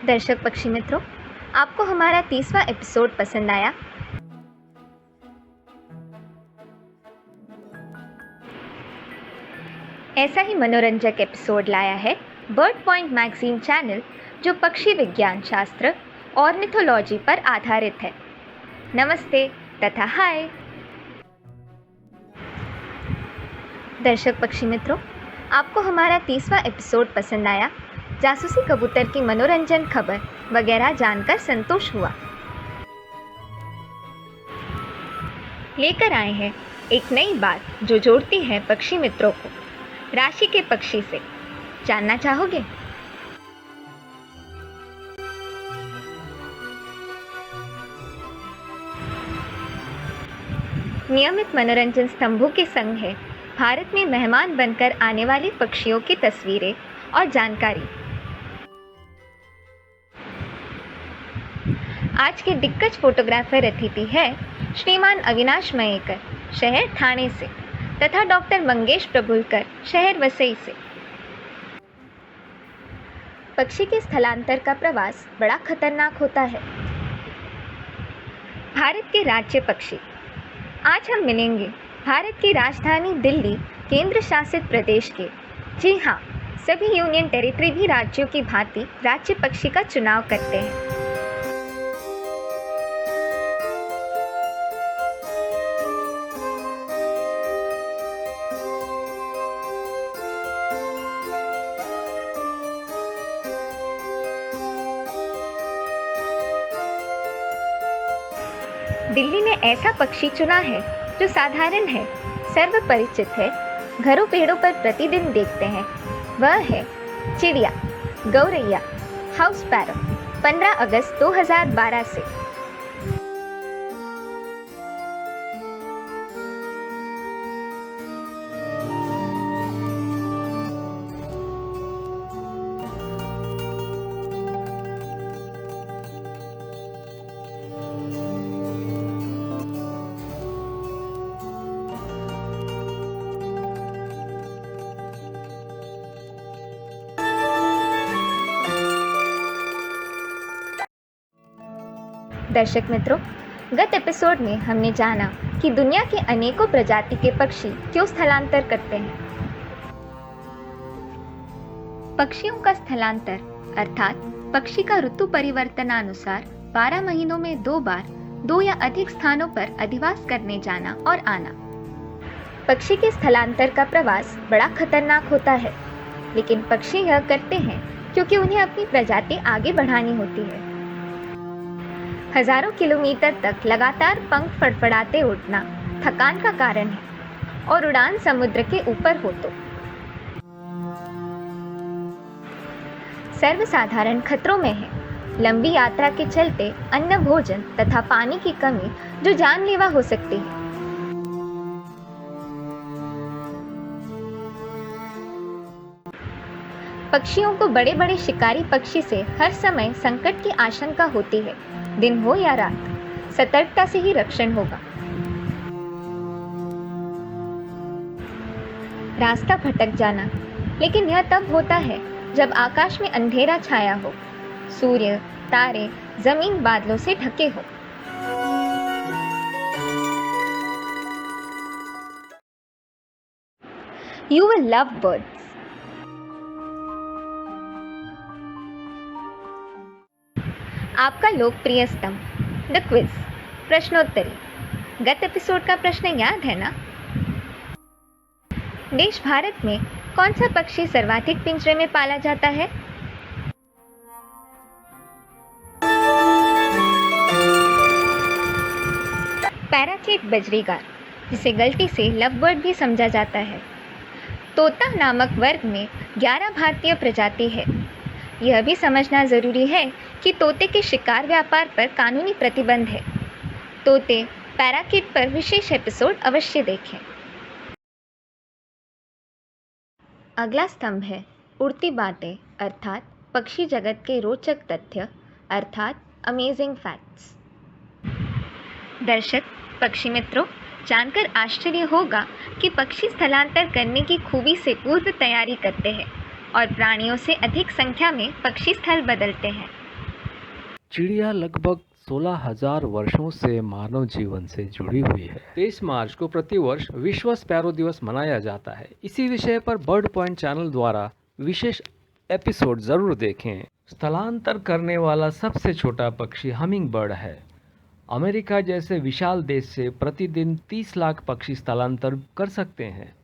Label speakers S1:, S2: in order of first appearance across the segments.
S1: दर्शक पक्षी मित्रों, आपको हमारा 30वां एपिसोड पसंद आया? ऐसा ही मनोरंजक एपिसोड लाया है बर्ड पॉइंट मैगजीन चैनल, जो पक्षी विज्ञान शास्त्र ऑर्निथोलॉजी पर आधारित है। नमस्ते तथा हाय दर्शक पक्षी मित्रों, आपको हमारा 30वां एपिसोड पसंद आया? जासूसी कबूतर की मनोरंजन खबर वगैरह जानकर संतोष हुआ? लेकर आए हैं एक नई बात जो जोड़ती है पक्षी मित्रों को राशि के पक्षी से। जानना चाहोगे? नियमित मनोरंजन स्तंभों के संग है भारत में मेहमान बनकर आने वाले पक्षियों की तस्वीरें और जानकारी। आज के दिग्गज फोटोग्राफर अतिथि है श्रीमान अविनाश मयेकर, शहर ठाणे से, तथा डॉक्टर मंगेश प्रभुलकर, शहर वसई से। पक्षी के स्थलांतर का प्रवास बड़ा खतरनाक होता है। भारत के राज्य पक्षी। आज हम मिलेंगे भारत की राजधानी दिल्ली केंद्र शासित प्रदेश के, जी हाँ, सभी यूनियन टेरिटरी भी राज्यों की भांति राज्य पक्षी का चुनाव करते हैं। दिल्ली ने ऐसा पक्षी चुना है जो साधारण है, सर्वपरिचित है, घरों पेड़ों पर प्रतिदिन देखते हैं। वह है चिड़िया, गौरैया, हाउस पैरट, 15 अगस्त 2012 से। दर्शक मित्रों, गत एपिसोड में हमने जाना कि दुनिया के अनेकों प्रजाति के पक्षी क्यों स्थलांतर करते हैं। पक्षियों का स्थलांतर अर्थात पक्षी का ऋतु परिवर्तनानुसार 12 महीनों में 2 बार 2 या अधिक स्थानों पर अधिवास करने जाना और आना। पक्षी के स्थलांतर का प्रवास बड़ा खतरनाक होता है, लेकिन पक्षी यह करते हैं क्योंकि उन्हें अपनी प्रजाति आगे बढ़ानी होती है। हजारों किलोमीटर तक लगातार पंख फड़फड़ाते उड़ना थकान का कारण है, और उड़ान समुद्र के ऊपर हो तो सर्वसाधारण खतरों में है। लंबी यात्रा के चलते अन्न, भोजन तथा पानी की कमी जो जानलेवा हो सकती है। पक्षियों को बड़े बड़े शिकारी पक्षी से हर समय संकट की आशंका होती है। दिन हो या रात, सतर्कता से ही रक्षण होगा। रास्ता भटक जाना, लेकिन यह तब होता है जब आकाश में अंधेरा छाया हो, सूर्य, तारे, जमीन बादलों से ढके हो। You will love birds. आपका लोकप्रिय स्तंभ द क्विज, प्रश्नोत्तरी। गत एपिसोड का प्रश्न याद है ना? देश भारत में कौन सा पक्षी सर्वाधिक पिंजरे में पाला जाता है? पैराकीट बजरीगार, जिसे गलती से लव बर्ड भी समझा जाता है। तोता नामक वर्ग में 11 भारतीय प्रजाति है। यह भी समझना जरूरी है कि तोते के शिकार व्यापार पर कानूनी प्रतिबंध है। तोते, पैराकीट पर विशेष एपिसोड अवश्य देखें। अगला स्तंभ है उड़ती बातें, अर्थात पक्षी जगत के रोचक तथ्य, अर्थात अमेजिंग फैक्ट्स। दर्शक पक्षी मित्रों, जानकर आश्चर्य होगा कि पक्षी स्थलांतर करने की खूबी से पूर्व तैयारी करते हैं और प्राणियों से अधिक संख्या में पक्षी स्थल बदलते हैं।
S2: चिड़िया लगभग 16,000 वर्षों से मानव जीवन से जुड़ी हुई है। 23 मार्च को प्रतिवर्ष विश्व स्पैरो दिवस मनाया जाता है। इसी विषय पर बर्ड पॉइंट चैनल द्वारा विशेष एपिसोड जरूर देखें। स्थलांतर करने वाला सबसे छोटा पक्षी हमिंग बर्ड है। अमेरिका जैसे विशाल देश से प्रतिदिन 30 लाख पक्षी स्थलांतर कर सकते हैं।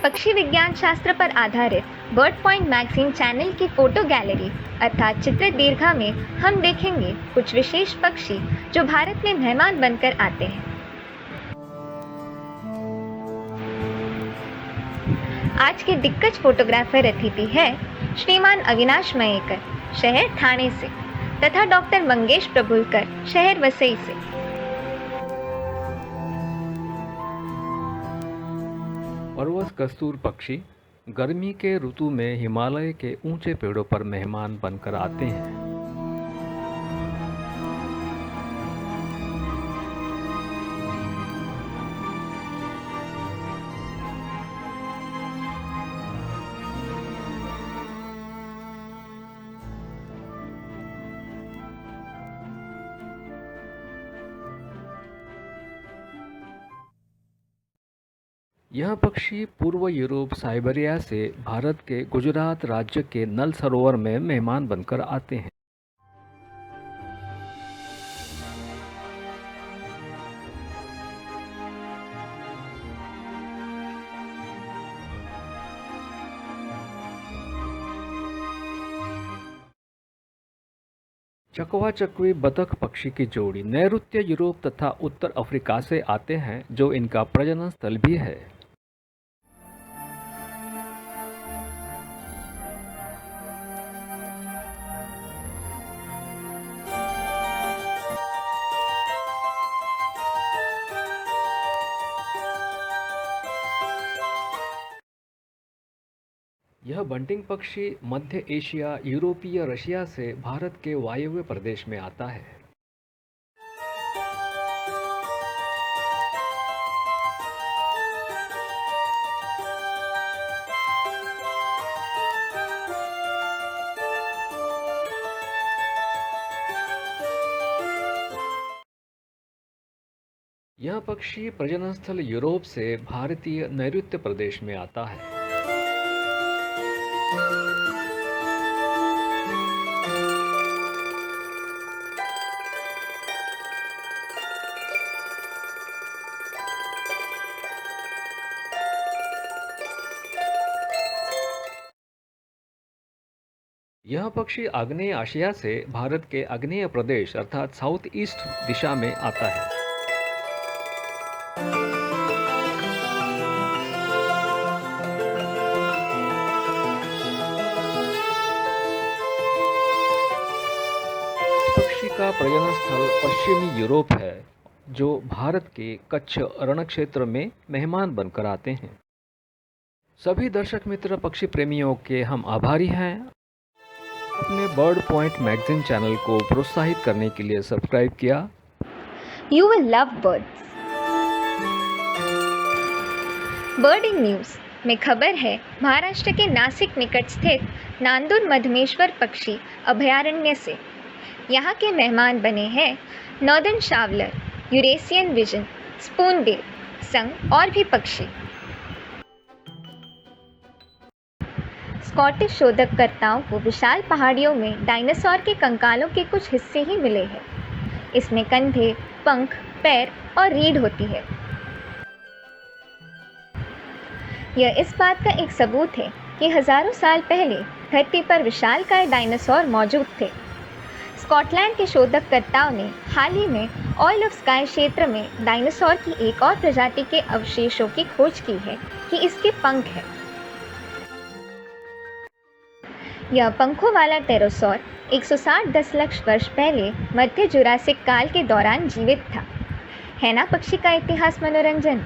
S1: पक्षी विज्ञान शास्त्र पर आधारित बर्ड पॉइंट मैगजीन चैनल की फोटो गैलरी अर्थात चित्र दीर्घा में हम देखेंगे कुछ विशेष पक्षी जो भारत में मेहमान बनकर आते हैं। आज के दिग्गज फोटोग्राफर अतिथि है श्रीमान अविनाश मयेकर, शहर ठाणे से, तथा डॉक्टर मंगेश प्रभुलकर, शहर वसई से।
S2: पर्वत कस्तूर पक्षी गर्मी के ऋतु में हिमालय के ऊंचे पेड़ों पर मेहमान बनकर आते हैं। यह पक्षी पूर्व यूरोप साइबेरिया से भारत के गुजरात राज्य के नल सरोवर में मेहमान बनकर आते हैं। चकवा चकवी बतख पक्षी की जोड़ी नैऋत्य यूरोप तथा उत्तर अफ्रीका से आते हैं, जो इनका प्रजनन स्थल भी है। यह बंटिंग पक्षी मध्य एशिया, यूरोपीय रशिया से भारत के वायव्य प्रदेश में आता है। यह पक्षी प्रजनन स्थल यूरोप से भारतीय नैऋत्य प्रदेश में आता है। यह पक्षी आग्नेय एशिया से भारत के आग्नेय प्रदेश अर्थात साउथ ईस्ट दिशा में आता है। इस पक्षी का प्रजनन स्थल पश्चिमी यूरोप है, जो भारत के कच्छ रण क्षेत्र में मेहमान बनकर आते हैं। सभी दर्शक मित्र पक्षी प्रेमियों के हम आभारी हैं। अपने बर्ड पॉइंट मैगजीन चैनल को प्रोत्साहित करने के लिए सब्सक्राइब किया।
S1: You will love birds. Birding news में खबर है, महाराष्ट्र के नासिक निकट स्थित नांदूर मधमेश्वर पक्षी अभयारण्य से। यहाँ के मेहमान बने हैं northern shoveler, Eurasian vision, Spoonbill, संग और भी पक्षी। स्कॉटिश शोधकर्ताओं को विशाल पहाड़ियों में डायनासोर के कंकालों के कुछ हिस्से ही मिले हैं। इसमें कंधे, पंख, पैर और रीढ़ होती है। यह इस बात का एक सबूत है कि हजारों साल पहले धरती पर विशालकाय डायनासोर मौजूद थे। स्कॉटलैंड के शोधकर्ताओं ने हाल ही में ऑयल ऑफ स्काई क्षेत्र में डायनासोर की एक और प्रजाति के अवशेषों की खोज की है कि इसके पंख हैं। यह पंखों वाला टेरोसॉर 160 दशलक्ष वर्ष पहले मध्य जुरासिक काल के दौरान जीवित था। है ना पक्षी का इतिहास मनोरंजन।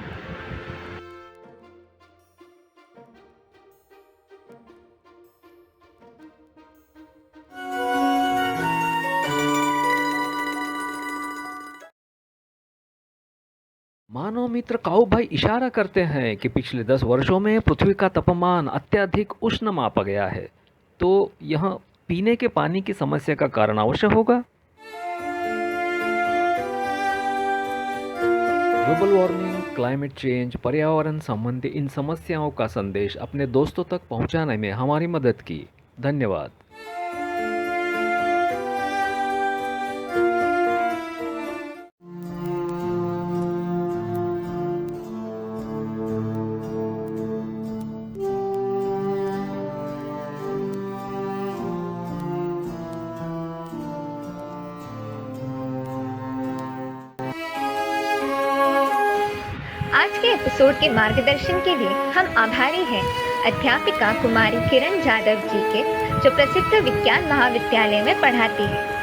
S2: मानव मित्र काऊ भाई इशारा करते हैं कि पिछले 10 वर्षों में पृथ्वी का तापमान अत्यधिक उष्ण मापा गया है, तो यह पीने के पानी की समस्या का कारण अवश्य होगा। ग्लोबल वार्मिंग, क्लाइमेट चेंज, पर्यावरण संबंधी इन समस्याओं का संदेश अपने दोस्तों तक पहुंचाने में हमारी मदद की। धन्यवाद।
S1: आज के एपिसोड के मार्गदर्शन के लिए हम आभारी हैं अध्यापिका कुमारी किरण जादव जी के, जो प्रसिद्ध विज्ञान महाविद्यालय में पढ़ाती है।